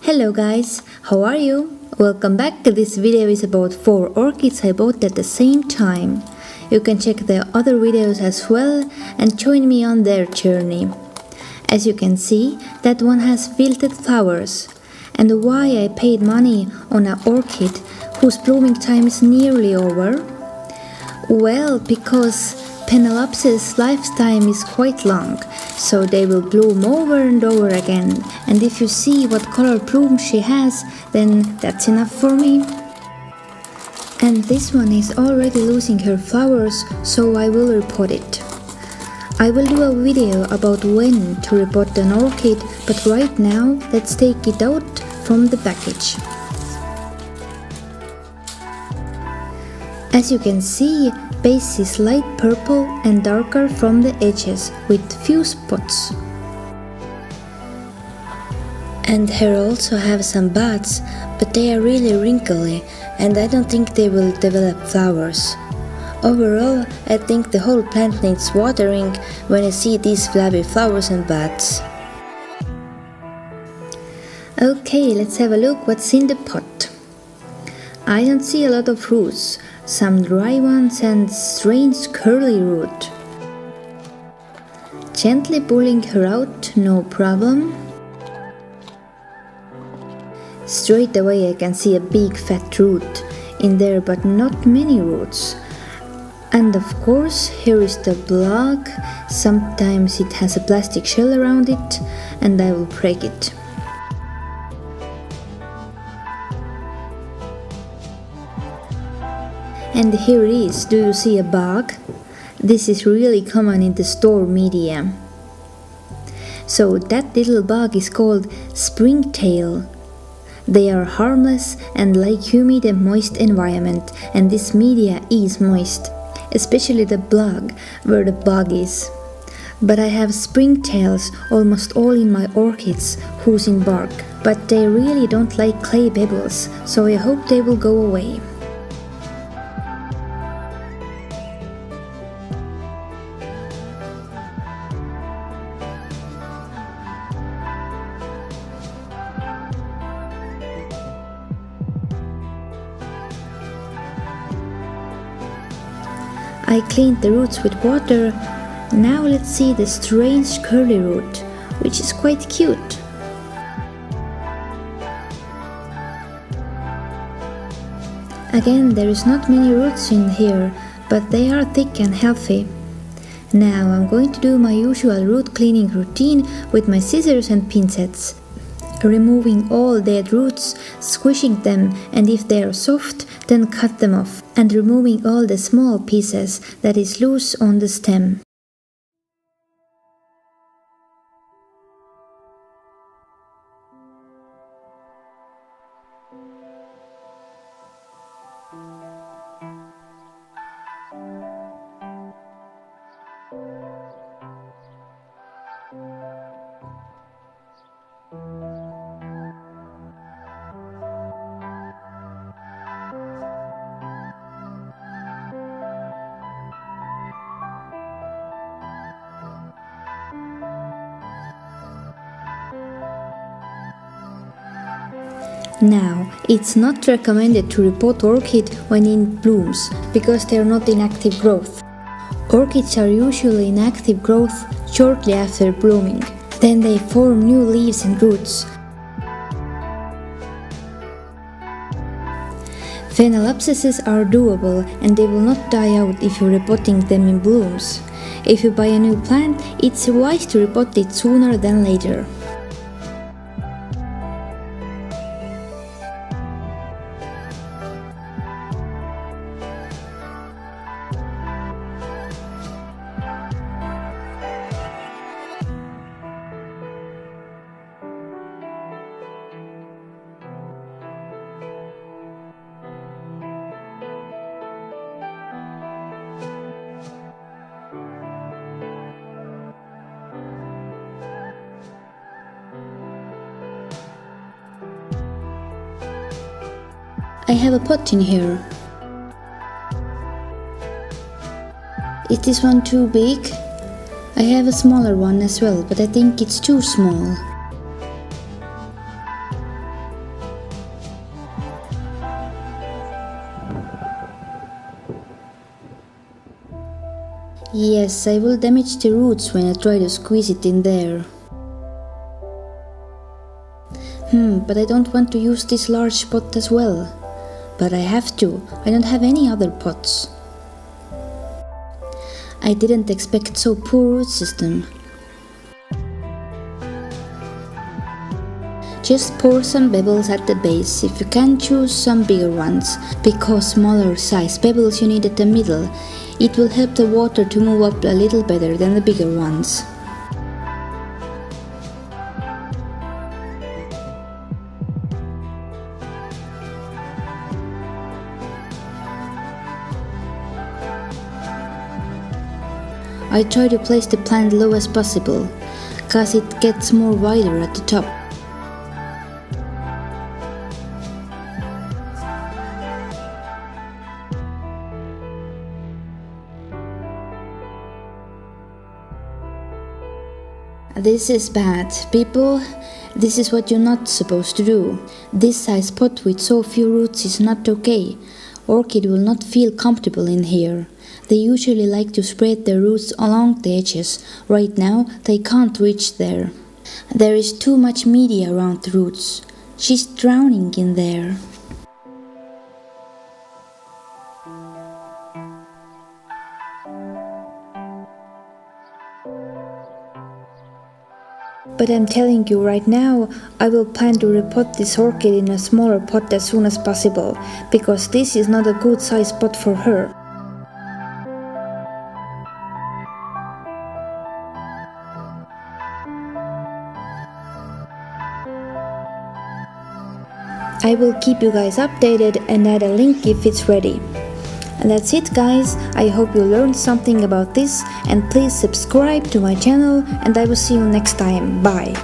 Hello guys, how are you? Welcome back. This video is about 4 orchids I bought at the same time. You can check the other videos as well and join me on their journey. As you can see, that one has wilted flowers. And why I paid money on an orchid whose blooming time is nearly over? Well, because Phalaenopsis' lifetime is quite long, so they will bloom over and over again, and if you see what color bloom she has, then that's enough for me. And this one is already losing her flowers, so I will repot it. I will do a video about when to repot an orchid, but right now let's take it out from the package. As you can see, base is light purple and darker from the edges with few spots. And here also have some buds, but they are really wrinkly and I don't think they will develop flowers. Overall, I think the whole plant needs watering when I see these flabby flowers and buds. Okay, let's have a look what's in the pot. I don't see a lot of roots, some dry ones and strange curly root. Gently pulling her out, no problem. Straight away I can see a big fat root in there, but not many roots. And of course, here is the block. Sometimes it has a plastic shell around it and I will break it. And here it is, do you see a bug? This is really common in the store media. So that little bug is called Springtail. They are harmless and like humid and moist environment, and this media is moist, especially the block where the bug is. But I have springtails almost all in my orchids who's in bark, but they really don't like clay pebbles, so I hope they will go away. I cleaned the roots with water. Now let's see the strange curly root, which is quite cute. Again, there is not many roots in here, but they are thick and healthy. Now I'm going to do my usual root cleaning routine with my scissors and pincets. Removing all dead roots, squishing them, and if they are soft, then cut them off, and removing all the small pieces that is loose on the stem. Now, it's not recommended to repot orchid when in blooms, because they are not in active growth. Orchids are usually in active growth shortly after blooming. Then they form new leaves and roots. Phalaenopsises are doable and they will not die out if you're repotting them in blooms. If you buy a new plant, it's wise to repot it sooner than later. I have a pot in here. Is this one too big? I have a smaller one as well, but I think it's too small. Yes, I will damage the roots when I try to squeeze it in there. But I don't want to use this large pot as well. But I have to, I don't have any other pots. I didn't expect so poor root system. Just pour some pebbles at the base, if you can choose some bigger ones, because smaller size pebbles you need at the middle. It will help the water to move up a little better than the bigger ones. I try to place the plant low as possible, cause it gets more wider at the top. This is bad, people. This is what you're not supposed to do. This size pot with so few roots is not okay. Orchid will not feel comfortable in here. They usually like to spread their roots along the edges. Right now, they can't reach there. There is too much media around the roots. She's drowning in there. But I'm telling you right now, I will plan to repot this orchid in a smaller pot as soon as possible, because this is not a good size pot for her. I will keep you guys updated and add a link if it's ready. And that's it, guys. I hope you learned something about this, and please subscribe to my channel, and I will see you next time. Bye.